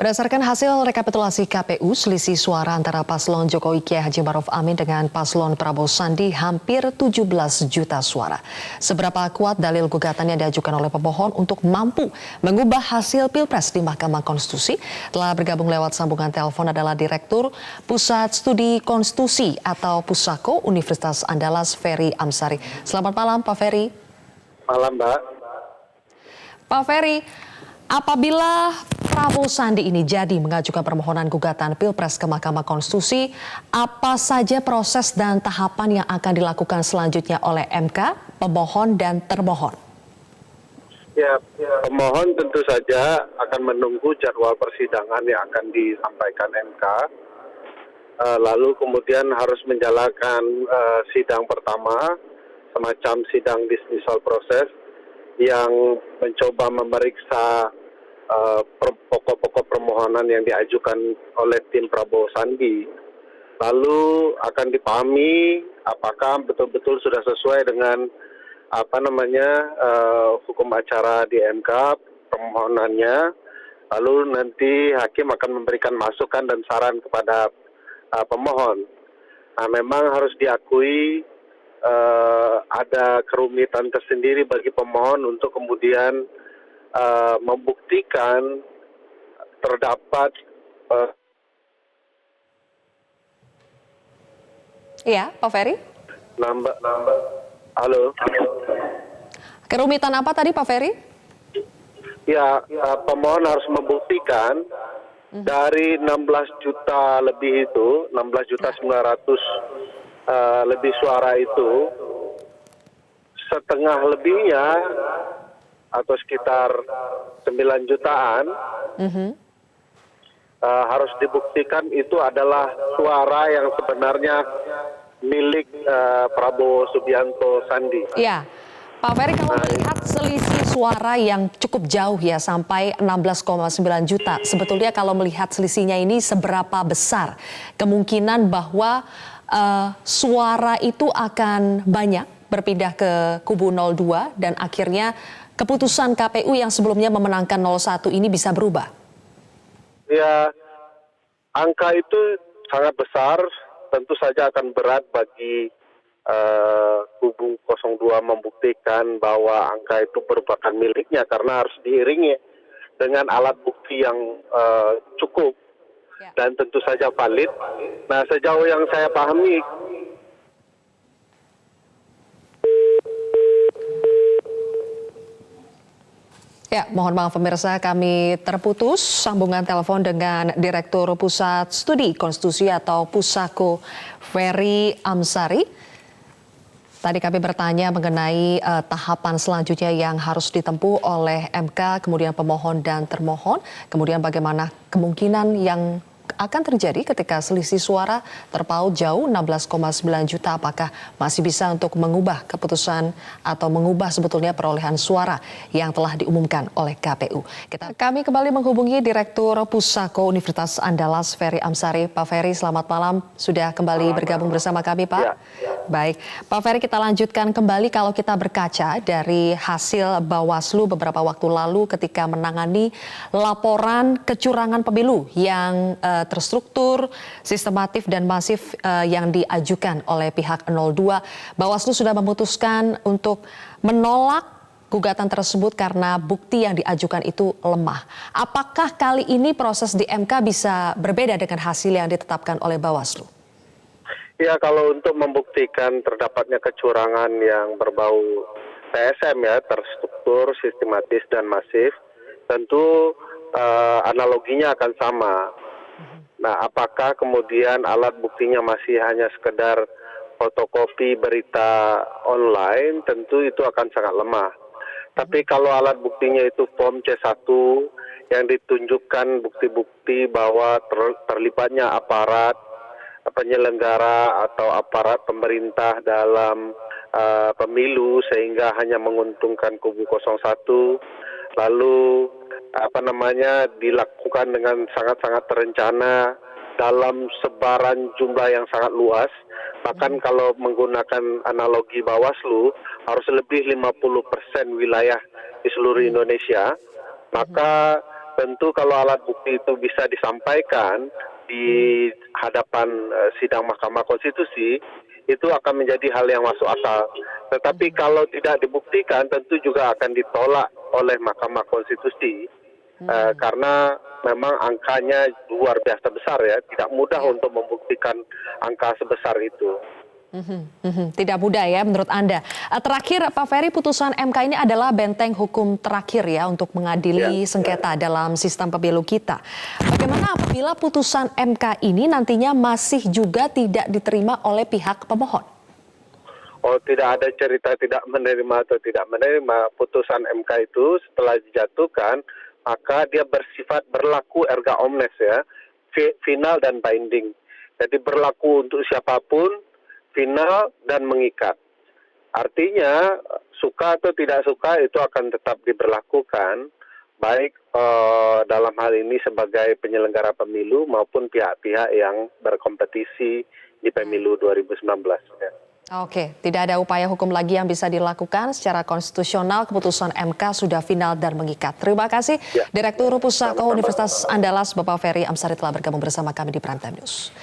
Berdasarkan hasil rekapitulasi KPU, selisih suara antara paslon Jokowi Kiai Haji Maruf Amin dengan paslon Prabowo Sandi hampir 17 juta suara. Seberapa kuat dalil gugatan yang diajukan oleh pemohon untuk mampu mengubah hasil Pilpres di Mahkamah Konstitusi? Telah bergabung lewat sambungan telepon adalah Direktur Pusat Studi Konstitusi atau Pusako Universitas Andalas, Ferry Amsari. Selamat malam, Pak Ferry. Malam, Mbak. Pak Ferry, apabila Prabowo Sandi ini jadi mengajukan permohonan gugatan Pilpres ke Mahkamah Konstitusi, apa saja proses dan tahapan yang akan dilakukan selanjutnya oleh MK, pemohon dan termohon? Ya, pemohon tentu saja akan menunggu jadwal persidangan yang akan disampaikan MK. Lalu kemudian harus menjalankan sidang pertama, semacam sidang dismissal proses yang mencoba memeriksa pokok-pokok permohonan yang diajukan oleh tim Prabowo Sandi. Lalu akan dipahami apakah betul-betul sudah sesuai dengan hukum acara di MK permohonannya. Lalu nanti hakim akan memberikan masukan dan saran kepada pemohon. Nah, memang harus diakui ada kerumitan tersendiri bagi pemohon untuk kemudian membuktikan terdapat Iya, Pak Ferry. Halo. Kerumitan apa tadi, Pak Ferry? Ya, pemohon harus membuktikan dari 16 juta lebih itu, 16.900.000 lebih suara itu, setengah lebihnya atau sekitar 9 jutaan harus dibuktikan itu adalah suara yang sebenarnya milik Prabowo Subianto Sandi. Ya, Pak Ferry, kalau melihat selisih suara yang cukup jauh ya sampai 16,9 juta, sebetulnya kalau melihat selisihnya ini seberapa besar kemungkinan bahwa suara itu akan banyak berpindah ke kubu 02 dan akhirnya keputusan KPU yang sebelumnya memenangkan 01 ini bisa berubah? Ya, angka itu sangat besar, tentu saja akan berat bagi kubu 02 membuktikan bahwa angka itu merupakan miliknya karena harus diiringi dengan alat bukti yang cukup dan tentu saja valid. Nah, sejauh yang saya pahami, ya, mohon maaf pemirsa, kami terputus sambungan telepon dengan Direktur Pusat Studi Konstitusi atau Pusako, Ferry Amsari. Tadi kami bertanya mengenai tahapan selanjutnya yang harus ditempuh oleh MK, kemudian pemohon dan termohon, kemudian bagaimana kemungkinan yang akan terjadi ketika selisih suara terpaut jauh 16,9 juta, apakah masih bisa untuk mengubah keputusan atau mengubah sebetulnya perolehan suara yang telah diumumkan oleh KPU. Kami kembali menghubungi Direktur Pusako Universitas Andalas, Ferry Amsari. Pak Ferry, selamat malam, sudah kembali bergabung bersama kami, Pak. Ya. Baik, Pak Ferry, kita lanjutkan kembali. Kalau kita berkaca dari hasil Bawaslu beberapa waktu lalu ketika menangani laporan kecurangan pemilu yang terstruktur, sistematif dan masif yang diajukan oleh pihak 02, Bawaslu sudah memutuskan untuk menolak gugatan tersebut karena bukti yang diajukan itu lemah. Apakah kali ini proses di MK bisa berbeda dengan hasil yang ditetapkan oleh Bawaslu? ya kalau untuk membuktikan terdapatnya kecurangan yang berbau TSM ya, terstruktur, sistematis dan masif, tentu analoginya akan sama. Nah, apakah kemudian alat buktinya masih hanya sekedar fotokopi berita online, tentu itu akan sangat lemah. Tapi kalau alat buktinya itu form C1 yang ditunjukkan bukti-bukti bahwa terlibatnya aparat penyelenggara atau aparat pemerintah dalam pemilu sehingga hanya menguntungkan kubu 01, lalu dilakukan dengan sangat-sangat terencana dalam sebaran jumlah yang sangat luas. Bahkan kalau menggunakan analogi Bawaslu harus lebih 50% wilayah di seluruh Indonesia, maka tentu kalau alat bukti itu bisa disampaikan di hadapan sidang Mahkamah Konstitusi, itu akan menjadi hal yang masuk akal. Tetapi kalau tidak dibuktikan, tentu juga akan ditolak oleh Mahkamah Konstitusi, karena memang angkanya luar biasa besar ya, tidak mudah untuk membuktikan angka sebesar itu. Tidak mudah ya menurut Anda. Terakhir Pak Ferry, putusan MK ini adalah benteng hukum terakhir ya untuk mengadili sengketa dalam sistem pemilu kita. Bagaimana apabila putusan MK ini nantinya masih juga tidak diterima oleh pihak pemohon? Oh, tidak ada cerita tidak menerima atau tidak menerima. Putusan MK itu setelah dijatuhkan, maka dia bersifat berlaku erga omnes ya, final dan binding. Jadi berlaku untuk siapapun, final dan mengikat. Artinya suka atau tidak suka itu akan tetap diberlakukan, baik dalam hal ini sebagai penyelenggara pemilu maupun pihak-pihak yang berkompetisi di pemilu 2019. Ya. Oke, tidak ada upaya hukum lagi yang bisa dilakukan secara konstitusional. Keputusan MK sudah final dan mengikat. Terima kasih Direktur Pusako Universitas Andalas Bapak Ferry Amsari telah bergabung bersama kami di Prime Time News.